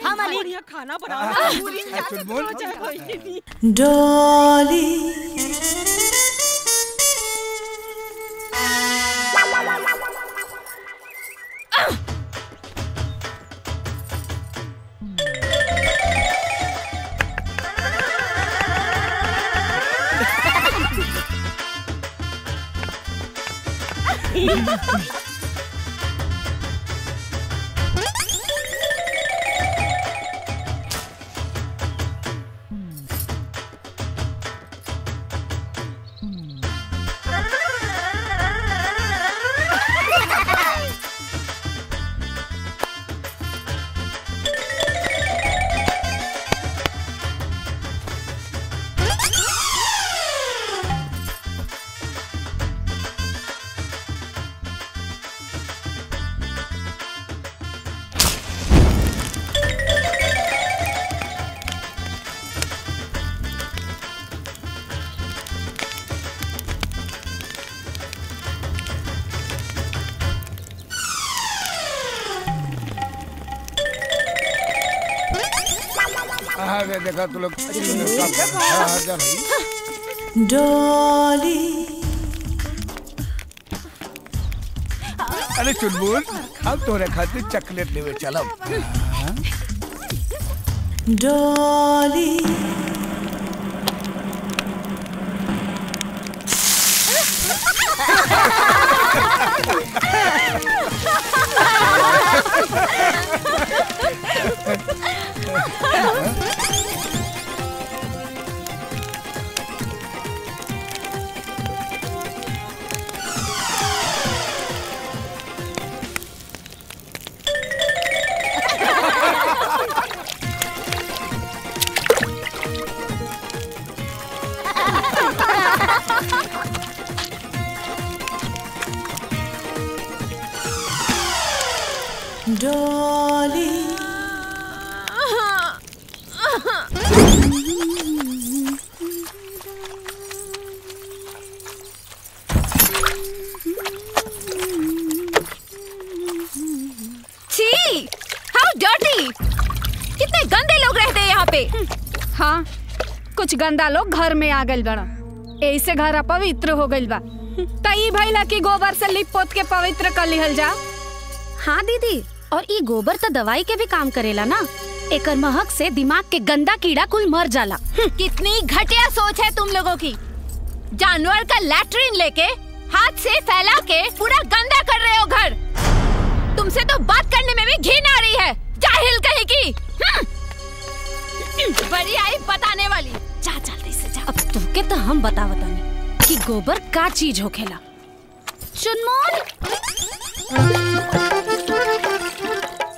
हाँ मालिक। बढ़िया खाना बनाओ। डॉली देखा तू लोग डॉली। अरे चुनबुल हम तोरे खातिर चॉकलेट लेवे चलब। डॉली डॉली छी, हाउ डर्टी! कितने गंदे लोग रहते हैं यहाँ पे। हाँ, कुछ गंदा लोग घर में आ गइल बड़ा, ऐसे घर अपवित्र हो गइल बा। तई भइला की गोबर से लिप पोत के पवित्र कर लिहल जा। हाँ दीदी, और ई गोबर तो दवाई के भी काम करेला ना। एकर महक से दिमाग के गंदा कीड़ा कुल मर जाला। कितनी घटिया सोच है तुम लोगों की। जानवर का लैट्रिन लेके हाथ से फैला के पूरा गंदा कर रहे हो घर। तुमसे तो बात करने में भी घिन आ रही है, जाहिल कहीं की। बड़ी आई बताने वाली। जा जल्दी से जा। अब तुमके तो हम बतावतानी कि गोबर का चीज होखेला। चुनमुन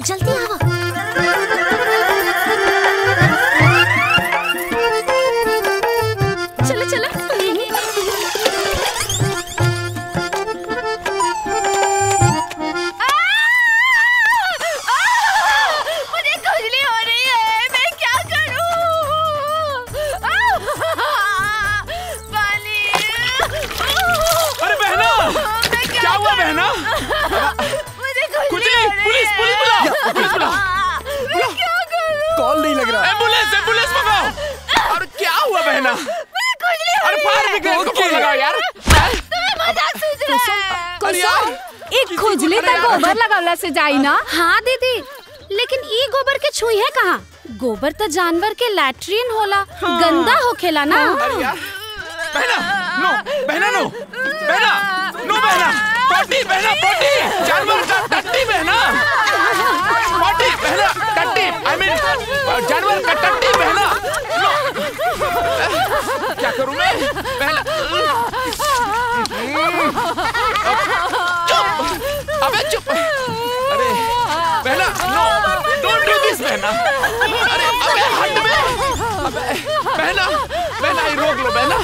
जल्दी आओ। चलो चलो। मुझे खुजली हो रही है, मैं क्या करूं? पानी। अरे बहना, क्या हुआ बहना? पुलिस बुलाओ, पुलिस बुलाओ। कॉल नहीं लग रहा। एम्बुलेंस मंगाओ। और क्या हुआ बहना? अरे फायर ब्रिगेड को फोन लगाओ यार। मजाक सूझ रहा है। अरे यार, एक खुजली तक गोबर लगावला से जाई ना। हाँ दीदी, लेकिन ई गोबर के छुई है कहाँ? गोबर तो जानवर के लैट्रिन होला, गंदा होखेला ना। अरे यार, बहना नो, बहना नो, बहना नो, बहना पॉटी, बहना पॉटी, जानवर का टट्टी बहना, पॉटी बहना, टट्टी, आई मीन जानवर का टट्टी बहना। क्या करूं मैं बहना? चुप, अबे चुप। अरे बहना नो, डोंट डू दिस बहना। अरे अबे हट में, अबे बहना, बहना ये रोक लो बहना।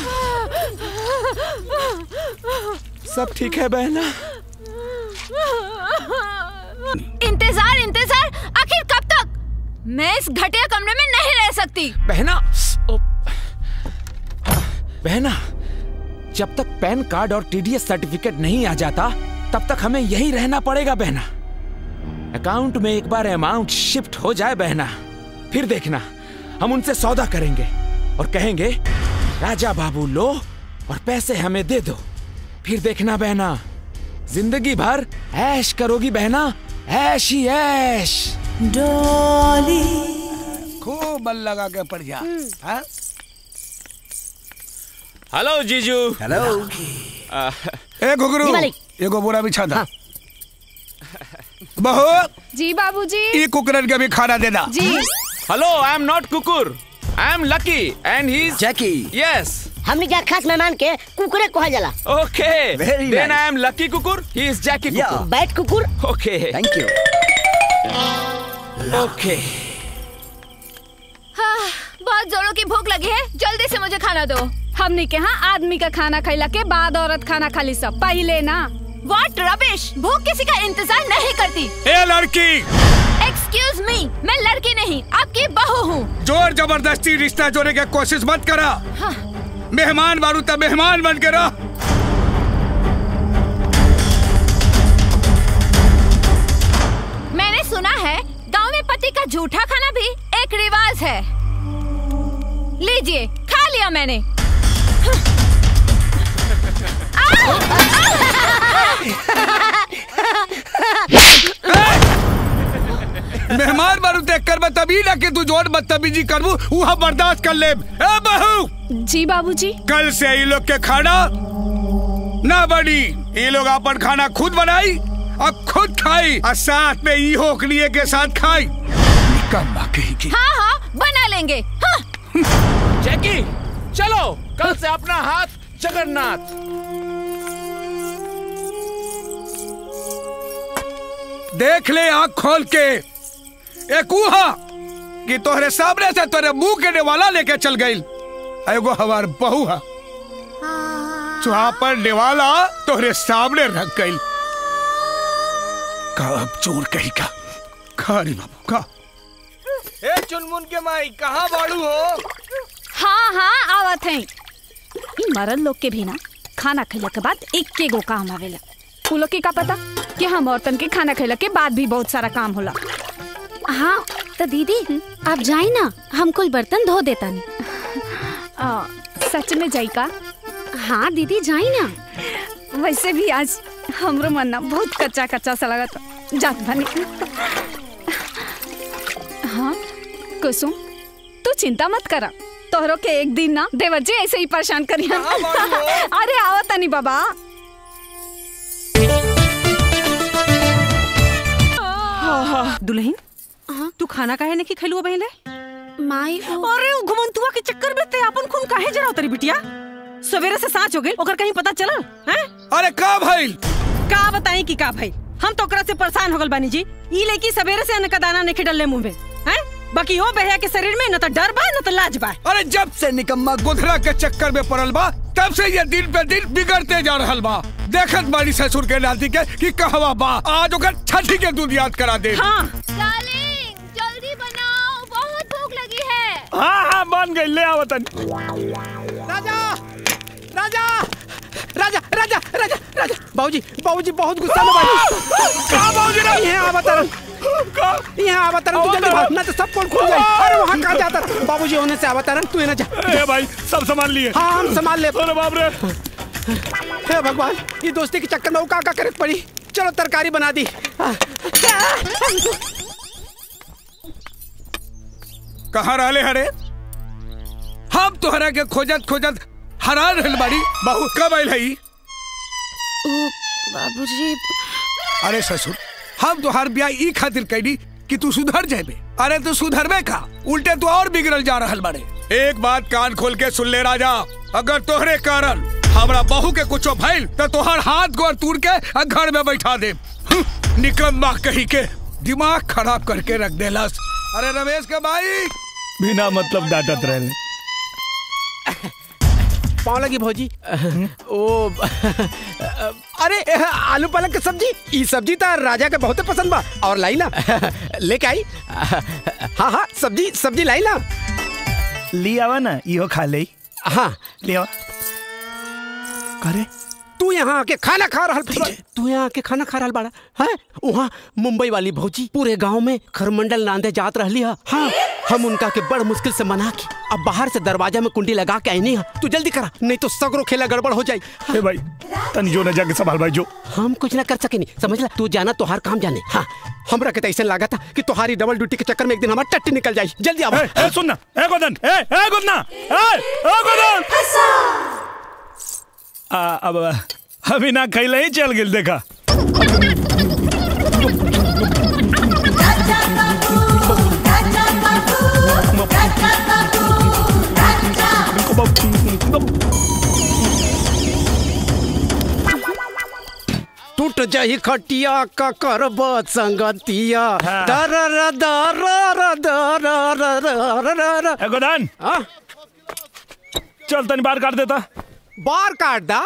सब ठीक है बहना? इंतजार इंतजार, आखिर कब तक? मैं इस घटिया कमरे में नहीं रह सकती। बहना, बहना, जब तक पैन कार्ड और टीडीएस सर्टिफिकेट नहीं आ जाता तब तक हमें यहीं रहना पड़ेगा बहना। अकाउंट में एक बार अमाउंट शिफ्ट हो जाए बहना, फिर देखना हम उनसे सौदा करेंगे और कहेंगे राजा बाबू लो और पैसे हमें दे दो। फिर देखना बहना, जिंदगी भर ऐश करोगी बहना, ऐश ही ऐश। डॉली खूब बल लगा के पड़ जा। हाँ? हेलो जीजू। हेलो। ए घुघरू, एगो बोरा बिछा दा। बहू जी बाबूजी। ये कुकरन के भी खाना देना। जी। हेलो, आई एम नॉट कुकुर, I am Lucky and he is Jackie. Yes. हमने क्या खास मेहमान के कुकुरे कहा जाला। Okay, Very then nice. I am Lucky कुकुर, ही इज जैकी कुकुर। बैठ कुकुर। Okay thank you. ओके। हाँ, बहुत जोरों की भूख लगी है, जल्दी से मुझे खाना दो। हमने के यहाँ आदमी का खाना खैला के बाद औरत खाना खाली सब पहले ना। What rubbish! भूख किसी का इंतजार नहीं करती। ए लड़की, Excuse me, मैं लड़की नहीं, आपकी बहू हूँ। जोर जबरदस्ती रिश्ता जोड़ने की कोशिश मत करा। हाँ। मेहमान बारू तब मेहमान बन के रह। मैंने सुना है गांव में पति का जूठा खाना भी एक रिवाज है। लीजिए, खा लिया मैंने। मेहमान बारू देख कर तभी ना कि तू जोर बदतमीजी करबू वहाँ बर्दाश्त कर ले। ए बहू, जी बाबूजी। कल से ये लोग के खाना ना बनी। ये लोग अपन खाना खुद बनाई और खुद खाई और साथ में ये होकलिए के साथ खाई। निकम्मा कहीं की। हाँ हाँ, बना लेंगे। हाँ। जैकी, चलो कल से अपना हाथ जगन्नाथ। देख ले आँख खोल के, एक उहा कि तोहरे सामने से तोरे मुंह के नेवाला लेके चल गई। एगो हमार बहू है, पर नेवाला तोहरे सामने रख गई। कब चोर कही का खारी बाबू का। ए चुनमुन के माई कहाँ बाड़ू हो? हाँ हाँ आवत है। इ मरल लोग के भी ना खाना खैला के बाद एक गो काम आवेला। उ लोग के का पता कि हम औरतन के खाना खैला के बाद भी बहुत सारा काम होला। हाँ, तो दीदी आप जाए ना, हम कुल बर्तन धो देता नहीं। सच में जाई का? हाँ दीदी जाए ना। वैसे भी आज हमरो मन ना बहुत कच्चा कच्चा सा लगा था। जात बनी। हाँ कुसुम, तू चिंता मत करा, तोहरो के एक दिन ना देवर जी ऐसे ही परेशान करिया। अरे आवत नहीं बाबा। दुल्हन, तू खाना काहे नहीं खैलुआ बहले? माई अरे घुमंतुआ के चक्कर में ते अपन खून काहे जराव तरी बिटिया? सवेरे से सांच हो गइल, ओकर कहीं पता चला हैं? अरे का भइल? का बताई कि का भाई, हम तो ओकरा से परेशान हो गल बानी जी। ई लड़की सवेरे से अन्न का दाना नहीं डलले मुंह में हैं? बाकी ओ बहया के शरीर में न तो डर बा न तो लाज बा। अरे जब से निकम्मा गोधरा के चक्कर में पड़ल बा तब से ये दिन पे दिन बिगड़ते जा रहल बा। देखत बाड़ी ससुर के नाती के कि कहवा बा, आज ओकर छठी के दूध याद करा दे। हाँ डार्लिंग, जल्दी बनाओ, बहुत भूख लगी है। हाँ हाँ बन गई, ले आओ तन। राजा राजा राजा राजा राजा राजा बाबूजी बाबूजी बहुत गुस्सा में बानी। का बाबूजी रे? यहाँ आवतरन यहाँ आवतरन, तू जल्दी भाग ना तो सब पोल खुल जाए। अरे वहाँ कहाँ जाता? बाबूजी होने से आवतरन, तू ना जा। ए भाई सब संभाल लिए। हाँ हम संभाल ले। अरे बाप रे, हे भगवान, ये दोस्ती के चक्कर में वो का करत पड़ी। चलो तरकारी बना दी। कहाँ रहले हरे? हम तोहरा के खोजत खोजत हरान रहल बाड़ी। बहू कब आइल हई? बाबूजी, अरे ससुर, हम तोहार ब्याह ई खातिर कैली कि तू सुधर जाबे। अरे तू सुधरबे का, उल्टे तू और बिगड़ल जा रहल बाड़े। एक बात कान खोल के सुन ले राजा, अगर तोहरे कारण हमरा बहू के कुछो भइल तो तोहर हाथ गोर तोड़ के घर में बैठा दे। निकम्मा कही के दिमाग खराब करके रख देलस। अरे रमेश के भाई बिना मतलब डांटत रहले। पाव लगी भौजी। ओ अरे आलू पालक की सब्जी, ई सब्जी तो राजा के बहुत पसंद बा। और लाई ना लेके आई। हाँ हाँ सब्जी सब्जी लाई ना। ली आवा ना, इहो खा ले। हाँ ले आवा। करे तू यहाँ आके खाना खा रहा तू यहाँ आके खाना खा रहा बाड़ा है। वहाँ मुंबई वाली भौजी पूरे गांव में खरमंडल नांदे जात रहली है। हाँ, हम उनका के बड़ मुश्किल से मना के अब बाहर से दरवाजा में कुंडी लगा के आईनी है। तू जल्दी करा नहीं तो सगरो खेला गड़बड़ हो जाए। ए भाई तनी जो न जाके संभाल भाई जो। हम कुछ ना कर सके नहीं समझ ला। तू जाना तोहार काम जाने। हाँ, हमरा के ऐसा लगा था कि तुम्हारी डबल ड्यूटी के चक्कर में एक दिन हमारा टट्टी निकल जाए। जल्दी आओ। सुनना ए गोदन ए गोदना गोदन अब अभी ना खैले ही चल गिल देखा। टूट जाही खटिया का करब संगतिया। गोदान चल तनी बार काट देता। बार काट दा।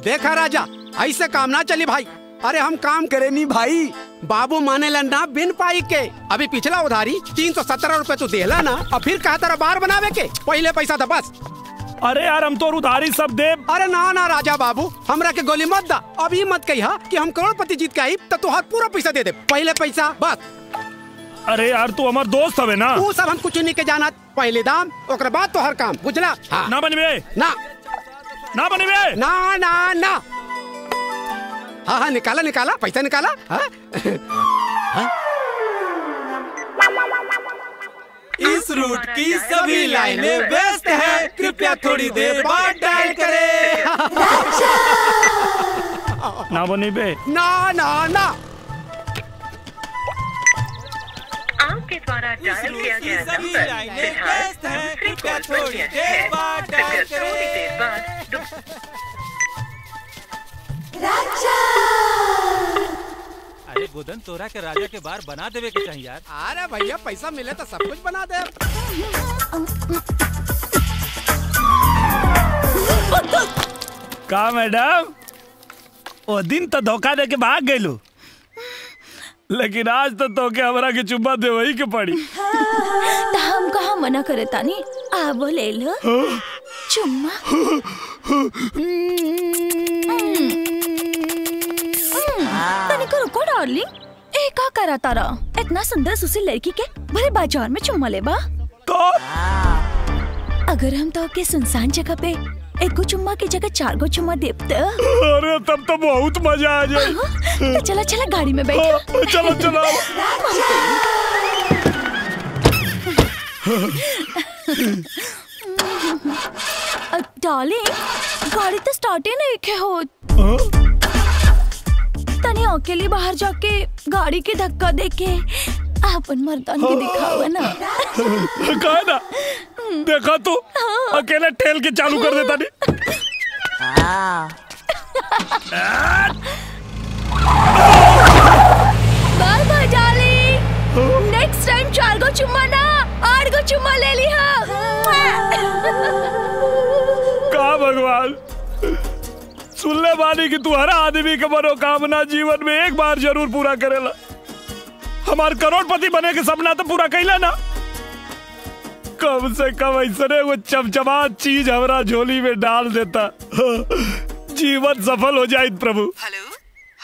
देखा राजा ऐसे काम ना चली भाई। अरे हम काम करे नहीं भाई। बाबू माने ना बिन पाई के। अभी पिछला उधारी 317 रुपए तो देला ना। अब फिर कहा तारा बार बनावे के पहले पैसा था बस। अरे यार हम तो उधारी सब दे। अरे ना ना राजा बाबू हमरा के गोली मत दा। अभी मत कहिया कि हम करोड़पति जीत के आई तो तुहार पूरा पैसा दे दे। पहले पैसा बस। अरे यार तू हमार दोस्त हवे ना। तू सब हम कुछ नहीं के जाना। पहले दाम ओकर बाद तो हर काम बुझला। हाँ। ना बनबे ना बनबे ना ना ना। हाँ हाँ निकाला निकाला पैसा निकाला। हाँ? हाँ? इस रूट की सभी लाइनें व्यस्त है, कृपया थोड़ी देर बाद डायल करें। ना बनबे ना ना ना। आपके द्वारा डायल किया गया नंबर व्यस्त है, कृपया थोड़ी देर बाद डायल करें। अरे गोदन तोरा के राजा के बार बना देवे के चाहिए यार। अरे भैया पैसा मिले तो सब कुछ बना दे। का मैडम वो दिन तो धोखा दे के भाग गयलू, लेकिन आज तो के हमरा के चुम्मा दे वही के पड़ी। तो हम कहाँ मना करे तानी। आबो ले लो चुम्मा। तनिको रुको डार्लिंग। ए का करा तारा इतना सुंदर सुशील लड़की के भले बाजार में चुम्मा लेबा। तो अगर हम तो के सुनसान जगह पे एक गो चुम्मा की जगह 4 गो चुम्मा देते। अरे तब तो बहुत मजा आ जाए। तो चला चला गाड़ी में बैठो। चलो चलो। डार्लिंग गाड़ी तो स्टार्ट ही नहीं के हो। तने अकेले बाहर जाके गाड़ी के धक्का देके अपन मर्दान के दिखावा ना। कहा ना देखा तू अकेले ठेल के चालू कर देता नहीं। Bye bye darling. Next time 4 go चुम्मा ना 8 गो चुम्मा ले लिहा। का भगवान सुनले बानी कि तू हर आदमी के मनोकामना जीवन में एक बार जरूर पूरा करेला। हमार करोड़पति बने के सपना तो पूरा कैला ना। कम से कम ऐसे वो चमचमात चीज हमारा झोली में डाल देता, जीवन सफल हो जाए प्रभु। Hello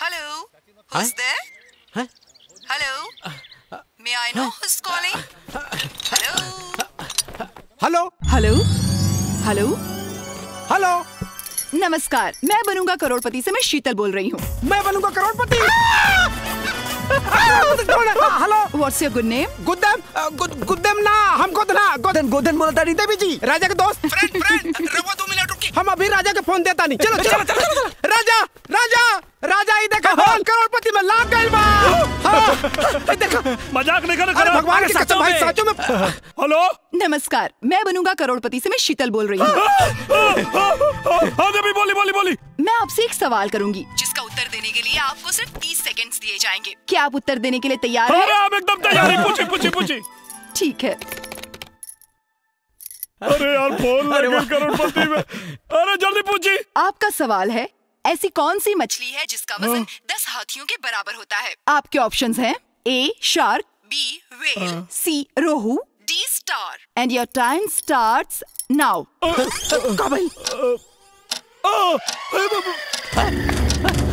hello who's there? Hello may I know who's calling? Hello hello hello hello. नमस्कार, मैं बनूंगा करोड़पति से मैं शीतल बोल रही हूँ। मैं बनूंगा करोड़पति। Hello what's your good name? गुद्देम ना हम गोदन बोलता नहीं देवी जी राजा के दोस्त फ्रेंड रवो 2 मिनट रुकी। हम अभी राजा के फोन देता नहीं। चलो चलो चलो। राजा राजा राजा ही देखा करोड़पति में लाग गइल बा। हां देखा मजाक नहीं कर। अरे भगवान की कसम भाई सचो में। हेलो नमस्कार, मैं बनूंगा करोड़पति से मैं शीतल बोल रही हूँ। हाँ देवी बोली। मैं आपसे एक सवाल करूंगी जिसका उत्तर देने के लिए आपको सिर्फ 30 सेकंड्स दिए जाएंगे। क्या आप उत्तर देने के लिए तैयार हैं? हम एकदम तैयार हैं। पूछी। ठीक है। अरे यार फोन लगे करोड़पति में। अरे जल्दी पूछी। आपका सवाल है ऐसी कौन सी मछली है जिसका वजन 10 हाथियों के बराबर होता है? आपके ऑप्शंस हैं A shark, B whale, C rohu, D star. And your time starts now. अरे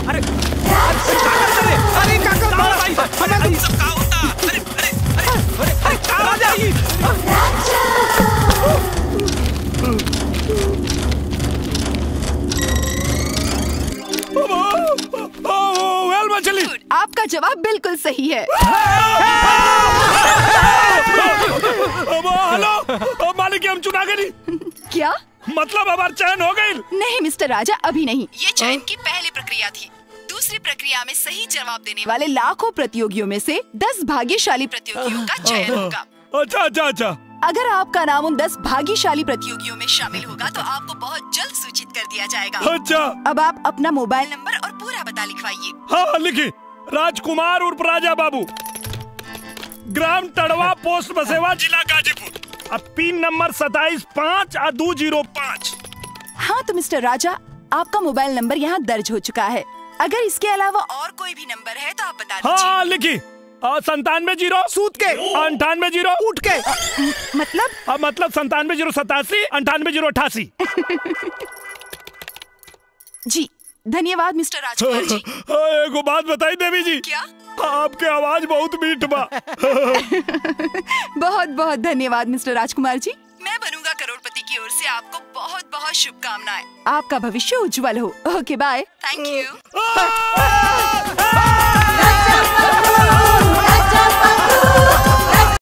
अरे काका भाई हमें सब कहाँ होता? अरे अरे अरे अरे कहाँ जाइए? वेल मछली। आपका जवाब बिल्कुल सही है। हेलो मालिक, हम चुना गए नहीं। क्या मतलब हमार चयन हो गई? नहीं मिस्टर राजा, अभी नहीं। ये चयन की पहली प्रक्रिया थी। दूसरी प्रक्रिया में सही जवाब देने वाले लाखों प्रतियोगियों में से 10 भाग्यशाली प्रतियोगियों का चयन होगा। अच्छा अच्छा अच्छा। अगर आपका नाम उन 10 भाग्यशाली प्रतियोगियों में शामिल होगा तो आपको बहुत जल्द सूचित कर दिया जाएगा। अच्छा। अब आप अपना मोबाइल नंबर और पूरा पता लिखवाइए। हाँ लिखी। राजकुमार उर्फ राजा बाबू, ग्राम टड़वा, पोस्ट बसेवा, जिला गाजीपुर। अब पिन नंबर 275205। हाँ तो मिस्टर राजा, आपका मोबाइल नंबर यहाँ दर्ज हो चुका है। अगर इसके अलावा और कोई भी नंबर है तो आप बता दीजिए। हाँ लिखी। 97 सूत के 98 उठ के मतलब 97 087 98 088। जी धन्यवाद मिस्टर राजकुमार जी। एगो बात बताई देवी जी। क्या? आपके आवाज बहुत मीठ बा। बहुत बहुत धन्यवाद मिस्टर राजकुमार जी। मैं बनूंगा करोड़पति की ओर से आपको बहुत बहुत शुभकामनाएं। आपका भविष्य उज्जवल हो। ओके बाय। Thank you.